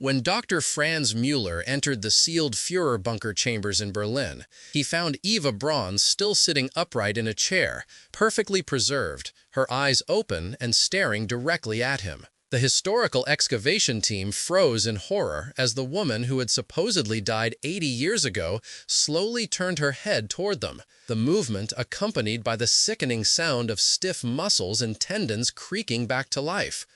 When Dr. Franz Müller entered the sealed Führer bunker chambers in Berlin, he found Eva Braun still sitting upright in a chair, perfectly preserved, her eyes open and staring directly at him. The historical excavation team froze in horror as the woman who had supposedly died 80 years ago slowly turned her head toward them, the movement accompanied by the sickening sound of stiff muscles and tendons creaking back to life.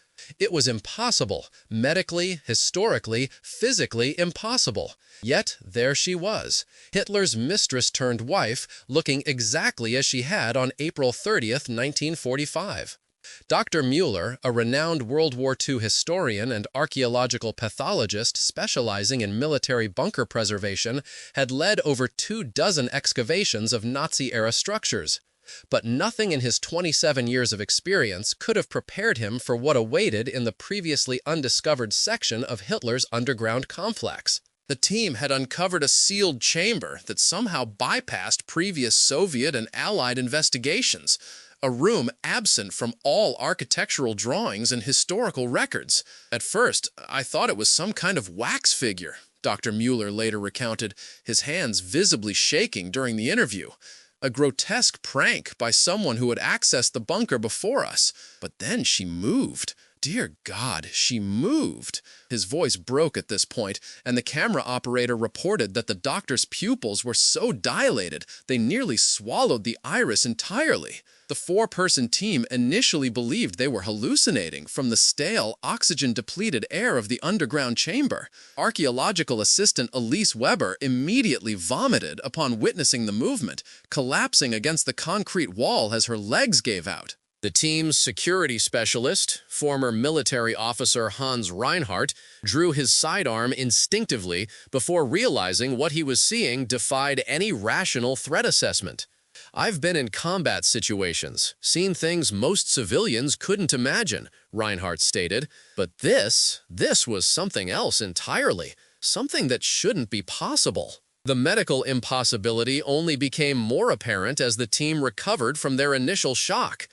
It was impossible, medically, historically, physically impossible. Yet there she was, Hitler's mistress-turned-wife, looking exactly as she had on April 30th, 1945. Dr. Müller, a renowned World War II historian and archaeological pathologist specializing in military bunker preservation, had led over 24 excavations of Nazi-era structures. But nothing in his 27 years of experience could have prepared him for what awaited in the previously undiscovered section of Hitler's underground complex. The team had uncovered a sealed chamber that somehow bypassed previous Soviet and Allied investigations, a room absent from all architectural drawings and historical records. At first, I thought it was some kind of wax figure, Dr. Müller later recounted, his hands visibly shaking during the interview. A grotesque prank by someone who had accessed the bunker before us. But then she moved. Dear God, she moved. His voice broke at this point, and the camera operator reported that the doctor's pupils were so dilated they nearly swallowed the iris entirely. The four-person team initially believed they were hallucinating from the stale, oxygen-depleted air of the underground chamber. Archaeological assistant Elise Weber immediately vomited upon witnessing the movement, collapsing against the concrete wall as her legs gave out. The team's security specialist, former military officer Hans Reinhardt, drew his sidearm instinctively before realizing what he was seeing defied any rational threat assessment. "I've been in combat situations, seen things most civilians couldn't imagine," Reinhardt stated, "but this was something else entirely, something that shouldn't be possible." The medical impossibility only became more apparent as the team recovered from their initial shock.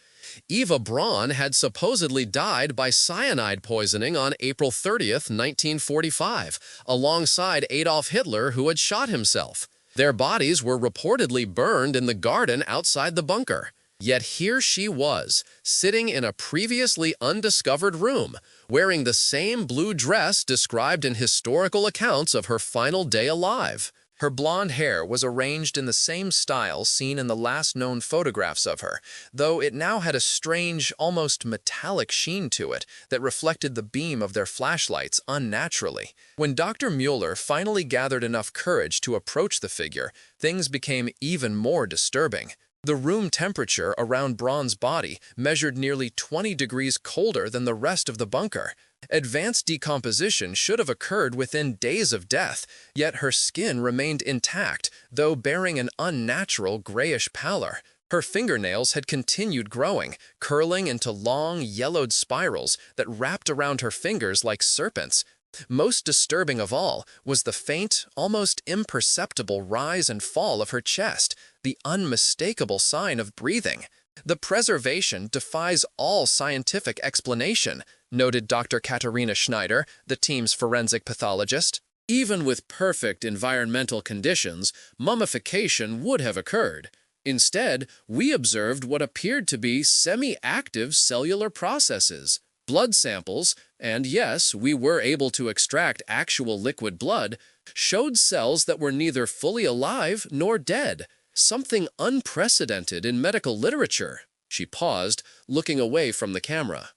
Eva Braun had supposedly died by cyanide poisoning on April 30th, 1945, alongside Adolf Hitler, who had shot himself. Their bodies were reportedly burned in the garden outside the bunker. Yet here she was, sitting in a previously undiscovered room, wearing the same blue dress described in historical accounts of her final day alive. Her blonde hair was arranged in the same style seen in the last known photographs of her, though it now had a strange, almost metallic sheen to it that reflected the beam of their flashlights unnaturally. When Dr. Müller finally gathered enough courage to approach the figure, things became even more disturbing. The room temperature around Braun's body measured nearly 20 degrees colder than the rest of the bunker. Advanced decomposition should have occurred within days of death, yet her skin remained intact, though bearing an unnatural grayish pallor. Her fingernails had continued growing, curling into long, yellowed spirals that wrapped around her fingers like serpents. Most disturbing of all was the faint, almost imperceptible rise and fall of her chest, the unmistakable sign of breathing. "The preservation defies all scientific explanation," noted Dr. Katharina Schneider, the team's forensic pathologist. "Even with perfect environmental conditions, mummification would have occurred. Instead, we observed what appeared to be semi-active cellular processes. Blood samples, and yes, we were able to extract actual liquid blood, showed cells that were neither fully alive nor dead. Something unprecedented in medical literature." She paused, looking away from the camera.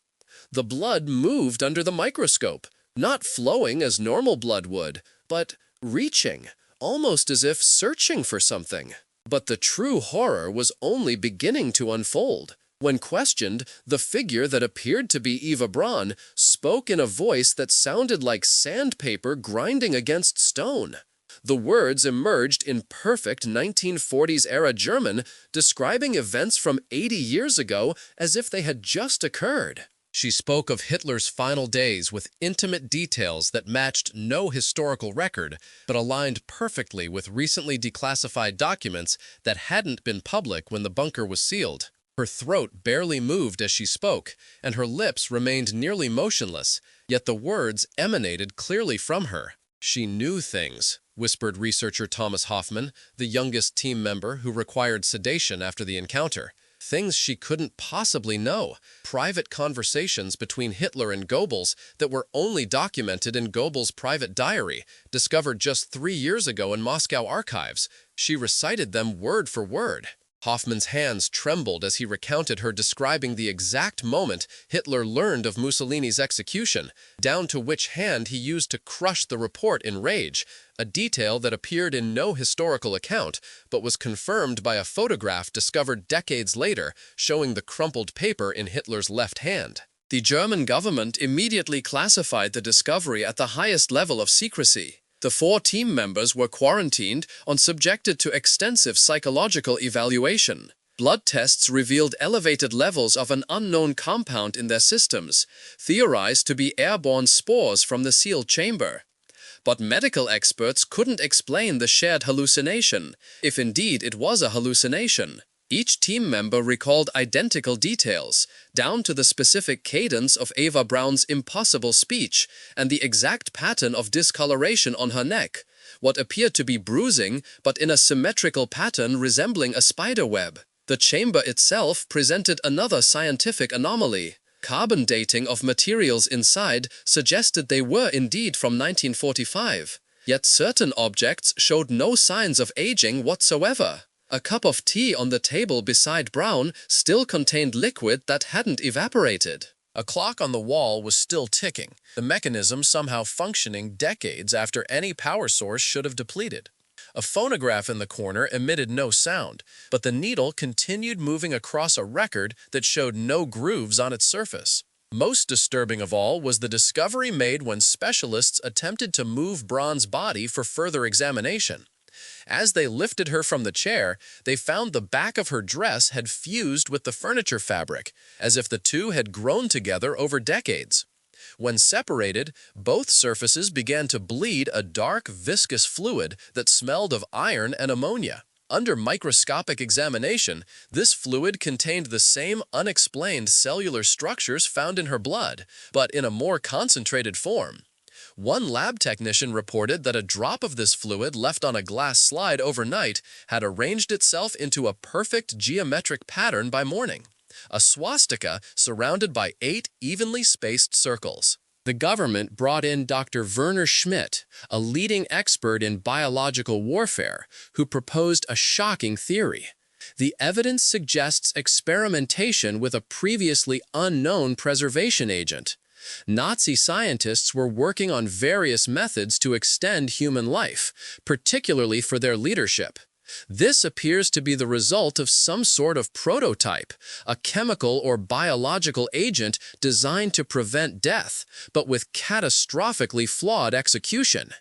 "The blood moved under the microscope, not flowing as normal blood would, but reaching, almost as if searching for something." But the true horror was only beginning to unfold. When questioned, the figure that appeared to be Eva Braun spoke in a voice that sounded like sandpaper grinding against stone. The words emerged in perfect 1940s-era German, describing events from 80 years ago as if they had just occurred. She spoke of Hitler's final days with intimate details that matched no historical record, but aligned perfectly with recently declassified documents that hadn't been public when the bunker was sealed. Her throat barely moved as she spoke, and her lips remained nearly motionless, yet the words emanated clearly from her. "She knew things," whispered researcher Thomas Hoffman, the youngest team member who required sedation after the encounter. Things she couldn't possibly know. Private conversations between Hitler and Goebbels that were only documented in Goebbels' private diary, discovered just 3 years ago in Moscow archives. She recited them word for word. Hoffman's hands trembled as he recounted her describing the exact moment Hitler learned of Mussolini's execution, down to which hand he used to crush the report in rage, a detail that appeared in no historical account, but was confirmed by a photograph discovered decades later showing the crumpled paper in Hitler's left hand. The German government immediately classified the discovery at the highest level of secrecy. The 4 team members were quarantined and subjected to extensive psychological evaluation. Blood tests revealed elevated levels of an unknown compound in their systems, theorized to be airborne spores from the sealed chamber. But medical experts couldn't explain the shared hallucination, if indeed it was a hallucination. Each team member recalled identical details, down to the specific cadence of EVA Braun's impossible speech and the exact pattern of discoloration on her neck, what appeared to be bruising but in a symmetrical pattern resembling a spider web. The chamber itself presented another scientific anomaly. Carbon dating of materials inside suggested they were indeed from 1945, yet certain objects showed no signs of aging whatsoever. A cup of tea on the table beside Braun still contained liquid that hadn't evaporated. A clock on the wall was still ticking, the mechanism somehow functioning decades after any power source should have depleted. A phonograph in the corner emitted no sound, but the needle continued moving across a record that showed no grooves on its surface. Most disturbing of all was the discovery made when specialists attempted to move Braun's body for further examination. As they lifted her from the chair, they found the back of her dress had fused with the furniture fabric, as if the two had grown together over decades. When separated, both surfaces began to bleed a dark, viscous fluid that smelled of iron and ammonia. Under microscopic examination, this fluid contained the same unexplained cellular structures found in her blood, but in a more concentrated form. One lab technician reported that a drop of this fluid left on a glass slide overnight had arranged itself into a perfect geometric pattern by morning, a swastika surrounded by 8 evenly spaced circles. The government brought in Dr. Werner Schmidt, a leading expert in biological warfare, who proposed a shocking theory. The evidence suggests experimentation with a previously unknown preservation agent. Nazi scientists were working on various methods to extend human life, particularly for their leadership. This appears to be the result of some sort of prototype, a chemical or biological agent designed to prevent death, but with catastrophically flawed execution.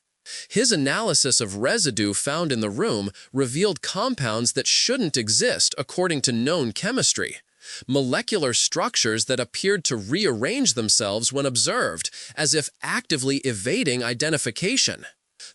His analysis of residue found in the room revealed compounds that shouldn't exist according to known chemistry. Molecular structures that appeared to rearrange themselves when observed, as if actively evading identification.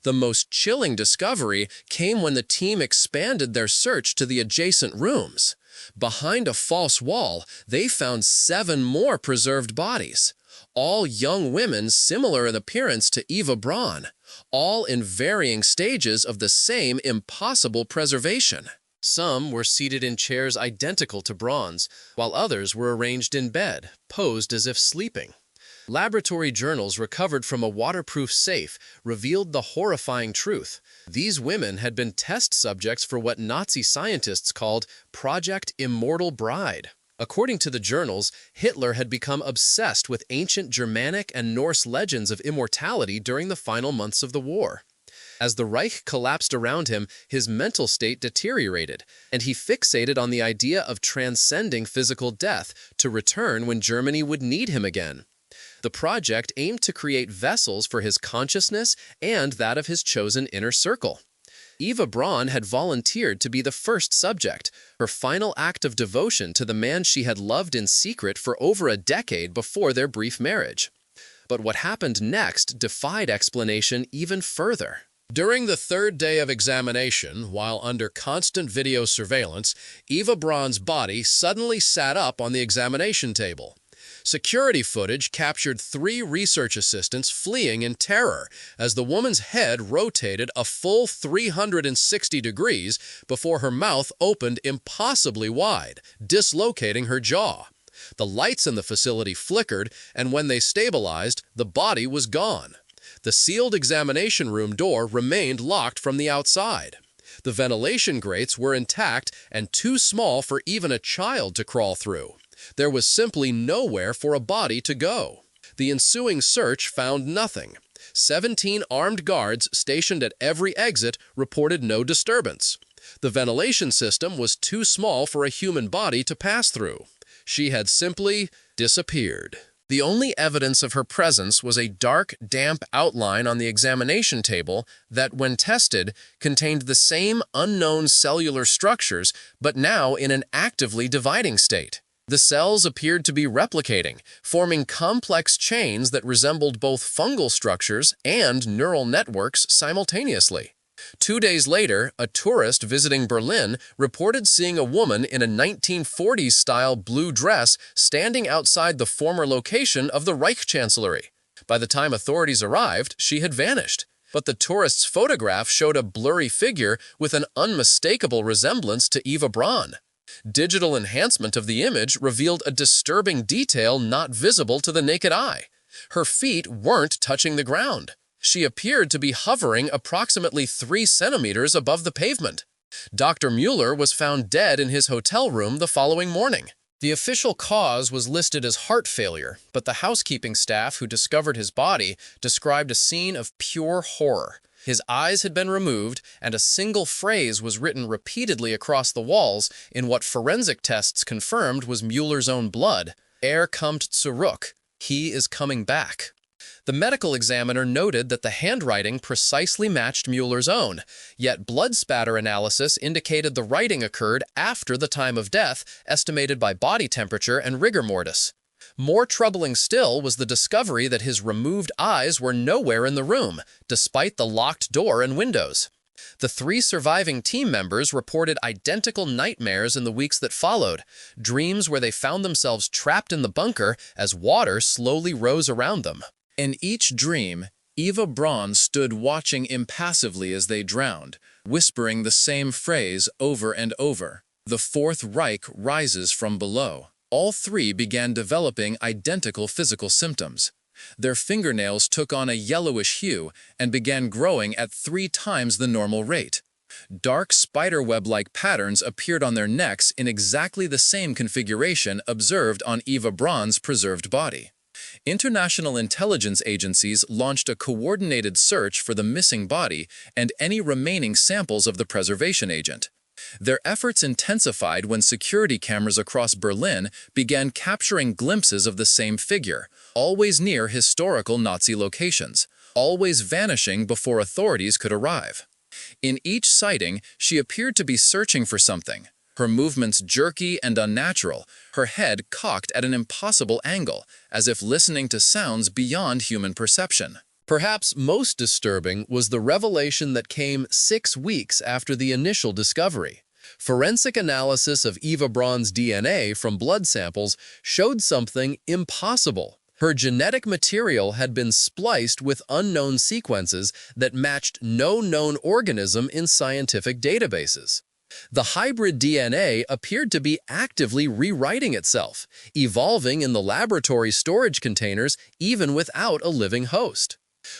The most chilling discovery came when the team expanded their search to the adjacent rooms. Behind a false wall, they found 7 more preserved bodies, all young women similar in appearance to EVA Braun, all in varying stages of the same impossible preservation. Some were seated in chairs identical to Braun's, while others were arranged in bed, posed as if sleeping. Laboratory journals recovered from a waterproof safe revealed the horrifying truth. These women had been test subjects for what Nazi scientists called Project Immortal Bride. According to the journals, Hitler had become obsessed with ancient Germanic and Norse legends of immortality during the final months of the war. As the Reich collapsed around him, his mental state deteriorated, and he fixated on the idea of transcending physical death to return when Germany would need him again. The project aimed to create vessels for his consciousness and that of his chosen inner circle. EVA Braun had volunteered to be the first subject, her final act of devotion to the man she had loved in secret for over a decade before their brief marriage. But what happened next defied explanation even further. During the third day of examination, while under constant video surveillance, EVA BRAUN's body suddenly sat up on the examination table. Security footage captured 3 research assistants fleeing in terror as the woman's head rotated a full 360 degrees before her mouth opened impossibly wide, dislocating her jaw. The lights in the facility flickered, and when they stabilized, the body was gone. The sealed examination room door remained locked from the outside. The ventilation grates were intact and too small for even a child to crawl through. There was simply nowhere for a body to go. The ensuing search found nothing. 17 armed guards stationed at every exit reported no disturbance. The ventilation system was too small for a human body to pass through. She had simply disappeared. The only evidence of her presence was a dark, damp outline on the examination table that, when tested, contained the same unknown cellular structures, but now in an actively dividing state. The cells appeared to be replicating, forming complex chains that resembled both fungal structures and neural networks simultaneously. 2 days later, a tourist visiting Berlin reported seeing a woman in a 1940s-style blue dress standing outside the former location of the Reich Chancellery. By the time authorities arrived, she had vanished. But the tourist's photograph showed a blurry figure with an unmistakable resemblance to EVA BRAUN. Digital enhancement of the image revealed a disturbing detail not visible to the naked eye. Her feet weren't touching the ground. She appeared to be hovering approximately 3 centimeters above the pavement. Dr. Mueller was found dead in his hotel room the following morning. The official cause was listed as heart failure, but the housekeeping staff who discovered his body described a scene of pure horror. His eyes had been removed, and a single phrase was written repeatedly across the walls in what forensic tests confirmed was Mueller's own blood. Er kommt zurück. He is coming back. The medical examiner noted that the handwriting precisely matched Mueller's own, yet blood spatter analysis indicated the writing occurred after the time of death, estimated by body temperature and rigor mortis. More troubling still was the discovery that his removed eyes were nowhere in the room, despite the locked door and windows. The 3 surviving team members reported identical nightmares in the weeks that followed, dreams where they found themselves trapped in the bunker as water slowly rose around them. In each dream, EVA BRAUN stood watching impassively as they drowned, whispering the same phrase over and over. The Fourth Reich rises from below. All 3 began developing identical physical symptoms. Their fingernails took on a yellowish hue and began growing at 3 times the normal rate. Dark spiderweb-like patterns appeared on their necks in exactly the same configuration observed on EVA BRAUN's preserved body. International intelligence agencies launched a coordinated search for the missing body and any remaining samples of the preservation agent. Their efforts intensified when security cameras across Berlin began capturing glimpses of the same figure, always near historical Nazi locations, always vanishing before authorities could arrive. In each sighting, she appeared to be searching for something. Her movements jerky and unnatural, her head cocked at an impossible angle, as if listening to sounds beyond human perception. Perhaps most disturbing was the revelation that came 6 weeks after the initial discovery. Forensic analysis of EVA BRAUN's DNA from blood samples showed something impossible. Her genetic material had been spliced with unknown sequences that matched no known organism in scientific databases. The hybrid DNA appeared to be actively rewriting itself, evolving in the laboratory storage containers even without a living host.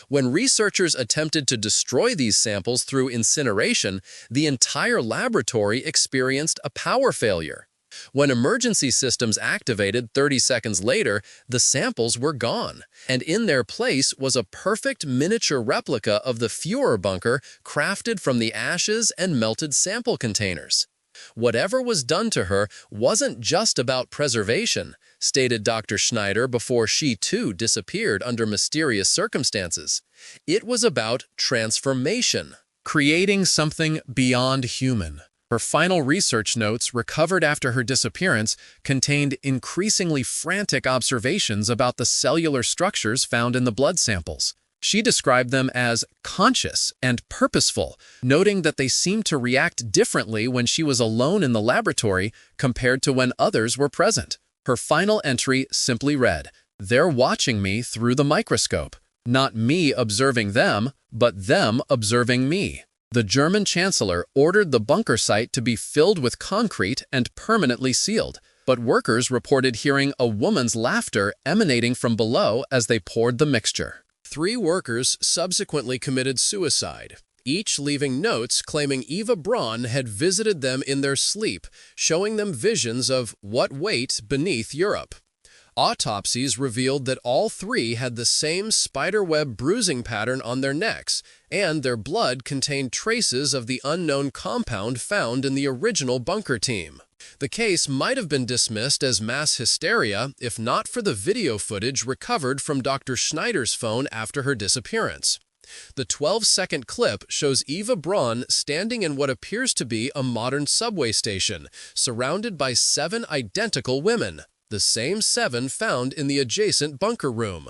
When researchers attempted to destroy these samples through incineration, the entire laboratory experienced a power failure. When emergency systems activated 30 seconds later, the samples were gone, and in their place was a perfect miniature replica of the Führer bunker crafted from the ashes and melted sample containers. Whatever was done to her wasn't just about preservation, stated Dr. Schneider before she too disappeared under mysterious circumstances. It was about transformation, creating something beyond human. Her final research notes, recovered after her disappearance, contained increasingly frantic observations about the cellular structures found in the blood samples. She described them as conscious and purposeful, noting that they seemed to react differently when she was alone in the laboratory compared to when others were present. Her final entry simply read, "They're watching me through the microscope. Not me observing them, but them observing me." The German chancellor ordered the bunker site to be filled with concrete and permanently sealed, but workers reported hearing a woman's laughter emanating from below as they poured the mixture. 3 workers subsequently committed suicide, each leaving notes claiming EVA BRAUN had visited them in their sleep, showing them visions of what wait beneath Europe. Autopsies revealed that all 3 had the same spiderweb bruising pattern on their necks, and their blood contained traces of the unknown compound found in the original bunker team. The case might have been dismissed as mass hysteria if not for the video footage recovered from Dr. Schneider's phone after her disappearance. The 12-second clip shows EVA BRAUN standing in what appears to be a modern subway station, surrounded by 7 identical women, the same 7 found in the adjacent bunker room.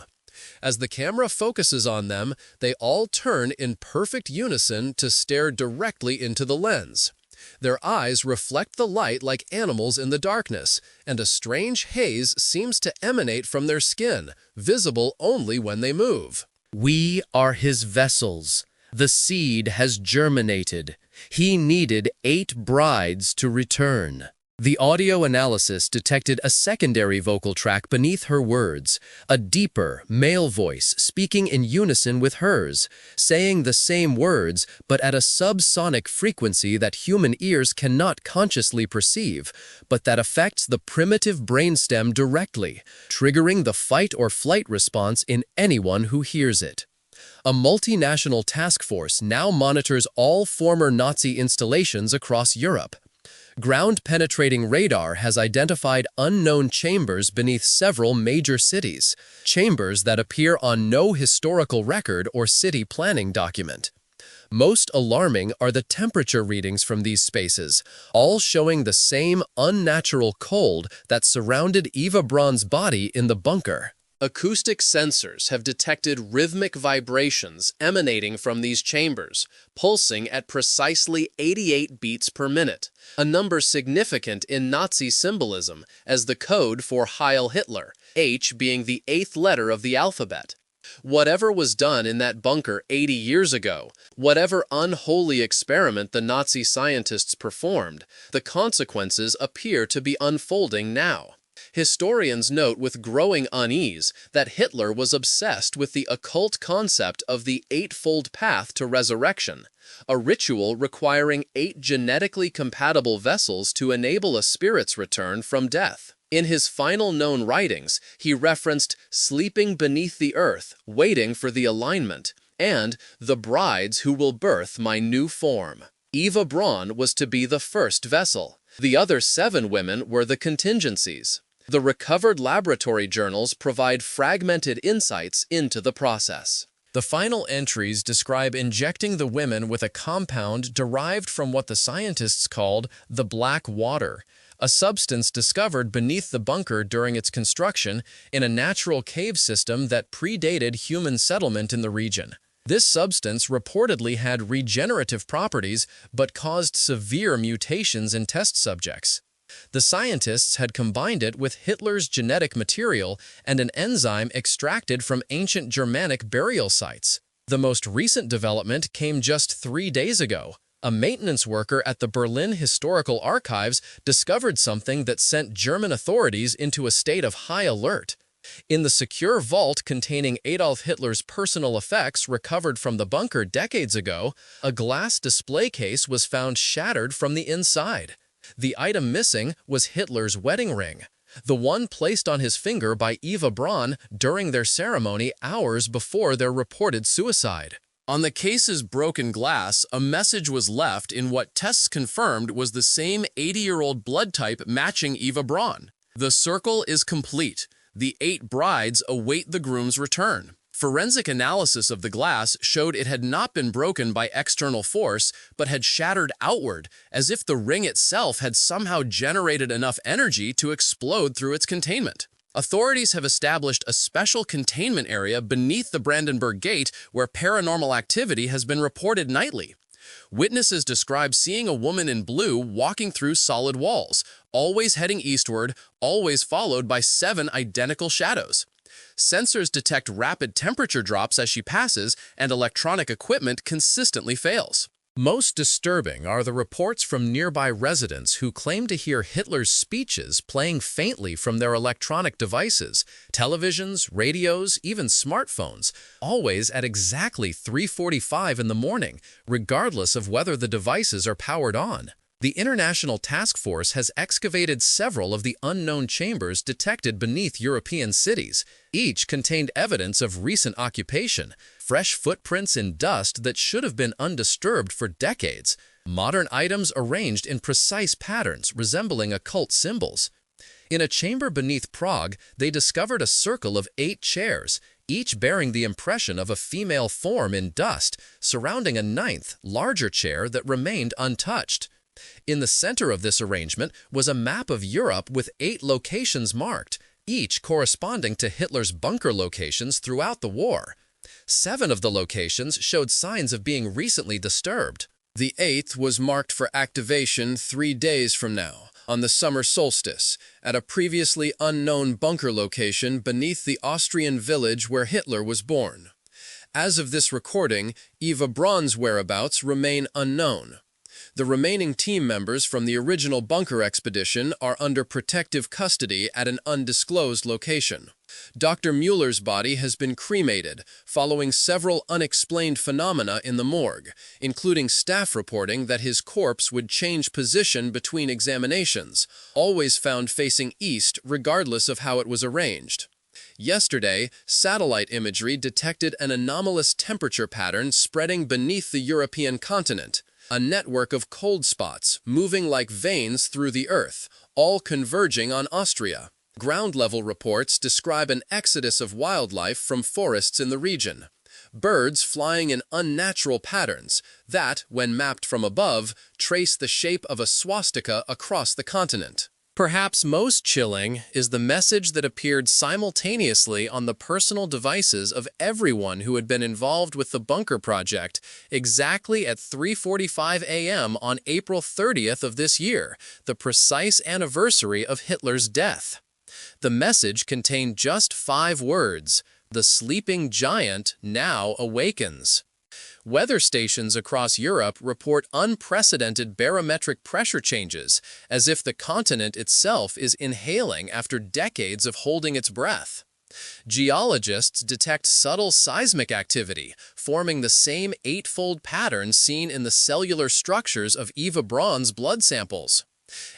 As the camera focuses on them, they all turn in perfect unison to stare directly into the lens. Their eyes reflect the light like animals in the darkness, and a strange haze seems to emanate from their skin, visible only when they move. "We are his vessels. The seed has germinated. He needed 8 brides to return." The audio analysis detected a secondary vocal track beneath her words, a deeper, male voice speaking in unison with hers, saying the same words but at a subsonic frequency that human ears cannot consciously perceive, but that affects the primitive brainstem directly, triggering the fight or flight response in anyone who hears it. A multinational task force now monitors all former Nazi installations across Europe. Ground-penetrating radar has identified unknown chambers beneath several major cities, chambers that appear on no historical record or city planning document. Most alarming are the temperature readings from these spaces, all showing the same unnatural cold that surrounded EVA BRAUN's body in the bunker. Acoustic sensors have detected rhythmic vibrations emanating from these chambers, pulsing at precisely 88 beats per minute, a number significant in Nazi symbolism as the code for Heil Hitler, H being the 8th letter of the alphabet. Whatever was done in that bunker 80 years ago, whatever unholy experiment the Nazi scientists performed, the consequences appear to be unfolding now. Historians note with growing unease that Hitler was obsessed with the occult concept of the eightfold path to resurrection, a ritual requiring 8 genetically compatible vessels to enable a spirit's return from death. In his final known writings, he referenced sleeping beneath the earth, waiting for the alignment, and the brides who will birth my new form. EVA BRAUN was to be the first vessel. The other 7 women were the contingencies. The recovered laboratory journals provide fragmented insights into the process. The final entries describe injecting the women with a compound derived from what the scientists called the black water, a substance discovered beneath the bunker during its construction in a natural cave system that predated human settlement in the region. This substance reportedly had regenerative properties but caused severe mutations in test subjects. The scientists had combined it with Hitler's genetic material and an enzyme extracted from ancient Germanic burial sites. The most recent development came just 3 days ago. A maintenance worker at the Berlin Historical Archives discovered something that sent German authorities into a state of high alert. In the secure vault containing Adolf Hitler's personal effects recovered from the bunker decades ago, a glass display case was found shattered from the inside. The item missing was Hitler's wedding ring, the one placed on his finger by EVA BRAUN during their ceremony hours before their reported suicide. On the case's broken glass, a message was left in what tests confirmed was the same 80-year-old blood type matching EVA BRAUN. The circle is complete. The 8 brides await the groom's return. Forensic analysis of the glass showed it had not been broken by external force, but had shattered outward, as if the ring itself had somehow generated enough energy to explode through its containment. Authorities have established a special containment area beneath the Brandenburg Gate where paranormal activity has been reported nightly. Witnesses describe seeing a woman in blue walking through solid walls, always heading eastward, always followed by 7 identical shadows. Sensors detect rapid temperature drops as she passes, and electronic equipment consistently fails. Most disturbing are the reports from nearby residents who claim to hear Hitler's speeches playing faintly from their electronic devices, televisions, radios, even smartphones, always at exactly 3:45 in the morning, regardless of whether the devices are powered on. The International Task Force has excavated several of the unknown chambers detected beneath European cities. Each contained evidence of recent occupation, fresh footprints in dust that should have been undisturbed for decades, modern items arranged in precise patterns resembling occult symbols. In a chamber beneath Prague, they discovered a circle of 8 chairs, each bearing the impression of a female form in dust, surrounding a 9th, larger chair that remained untouched. In the center of this arrangement was a map of Europe with 8 locations marked, each corresponding to Hitler's bunker locations throughout the war. 7 of the locations showed signs of being recently disturbed. The 8th was marked for activation 3 days from now, on the summer solstice, at a previously unknown bunker location beneath the Austrian village where Hitler was born. As of this recording, EVA BRAUN's whereabouts remain unknown. The remaining team members from the original bunker expedition are under protective custody at an undisclosed location. Dr. Mueller's body has been cremated, following several unexplained phenomena in the morgue, including staff reporting that his corpse would change position between examinations, always found facing east regardless of how it was arranged. Yesterday, satellite imagery detected an anomalous temperature pattern spreading beneath the European continent. A network of cold spots moving like veins through the earth, all converging on Austria. Ground-level reports describe an exodus of wildlife from forests in the region. Birds flying in unnatural patterns that, when mapped from above, trace the shape of a swastika across the continent. Perhaps most chilling is the message that appeared simultaneously on the personal devices of everyone who had been involved with the bunker project exactly at 3:45 a.m. on April 30th of this year, the precise anniversary of Hitler's death. The message contained just 5 words: "The sleeping giant now awakens." Weather stations across Europe report unprecedented barometric pressure changes, as if the continent itself is inhaling after decades of holding its breath. Geologists detect subtle seismic activity, forming the same 8-fold pattern seen in the cellular structures of EVA BRAUN's blood samples.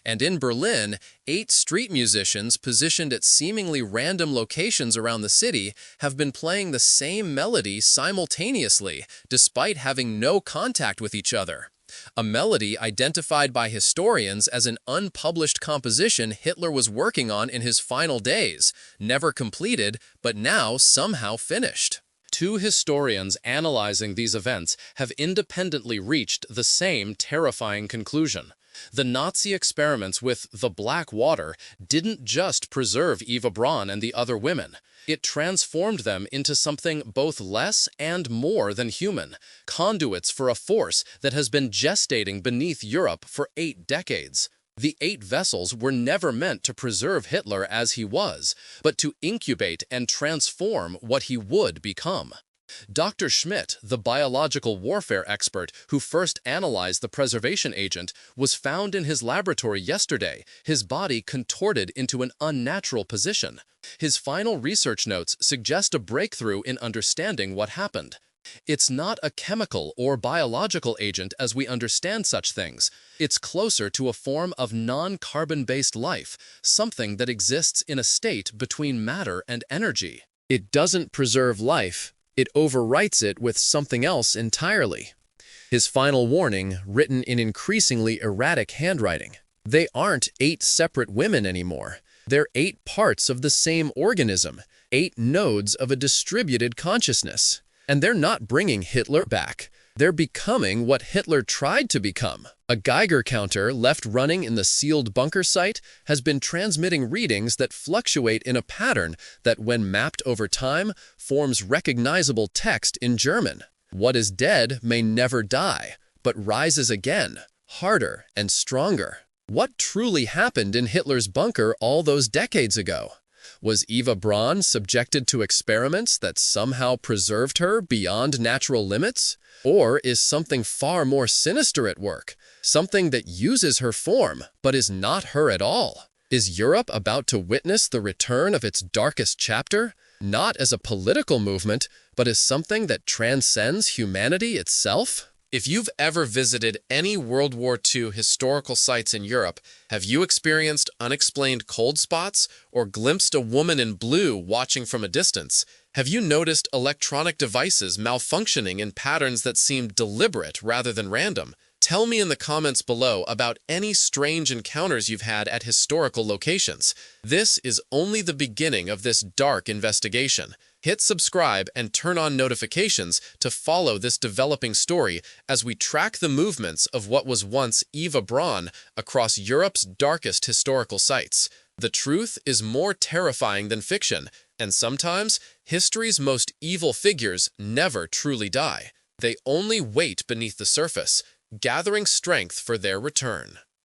And in Berlin, 8 street musicians positioned at seemingly random locations around the city have been playing the same melody simultaneously, despite having no contact with each other. A melody identified by historians as an unpublished composition Hitler was working on in his final days, never completed, but now somehow finished. 2 historians analyzing these events have independently reached the same terrifying conclusion. The Nazi experiments with the black water didn't just preserve EVA BRAUN and the other women. It transformed them into something both less and more than human, conduits for a force that has been gestating beneath Europe for 8 decades. The 8 vessels were never meant to preserve Hitler as he was, but to incubate and transform what he would become. Dr. Schmidt, the biological warfare expert who first analyzed the preservation agent, was found in his laboratory yesterday, his body contorted into an unnatural position. His final research notes suggest a breakthrough in understanding what happened. It's not a chemical or biological agent as we understand such things. It's closer to a form of non-carbon-based life, something that exists in a state between matter and energy. It doesn't preserve life. It overwrites it with something else entirely. His final warning, written in increasingly erratic handwriting. They aren't 8 separate women anymore. They're 8 parts of the same organism, 8 nodes of a distributed consciousness. And they're not bringing Hitler back. They're becoming what Hitler tried to become. A Geiger counter left running in the sealed bunker site has been transmitting readings that fluctuate in a pattern that, when mapped over time, forms recognizable text in German. What is dead may never die, but rises again, harder and stronger. What truly happened in Hitler's bunker all those decades ago? Was Eva Braun subjected to experiments that somehow preserved her beyond natural limits? Or is something far more sinister at work? Something that uses her form, but is not her at all? Is Europe about to witness the return of its darkest chapter? Not as a political movement, but as something that transcends humanity itself? If you've ever visited any World War II historical sites in Europe, have you experienced unexplained cold spots or glimpsed a woman in blue watching from a distance? Have you noticed electronic devices malfunctioning in patterns that seem deliberate rather than random? Tell me in the comments below about any strange encounters you've had at historical locations. This is only the beginning of this dark investigation. Hit subscribe and turn on notifications to follow this developing story as we track the movements of what was once Eva Braun across Europe's darkest historical sites. The truth is more terrifying than fiction, and sometimes history's most evil figures never truly die. They only wait beneath the surface, gathering strength for their return.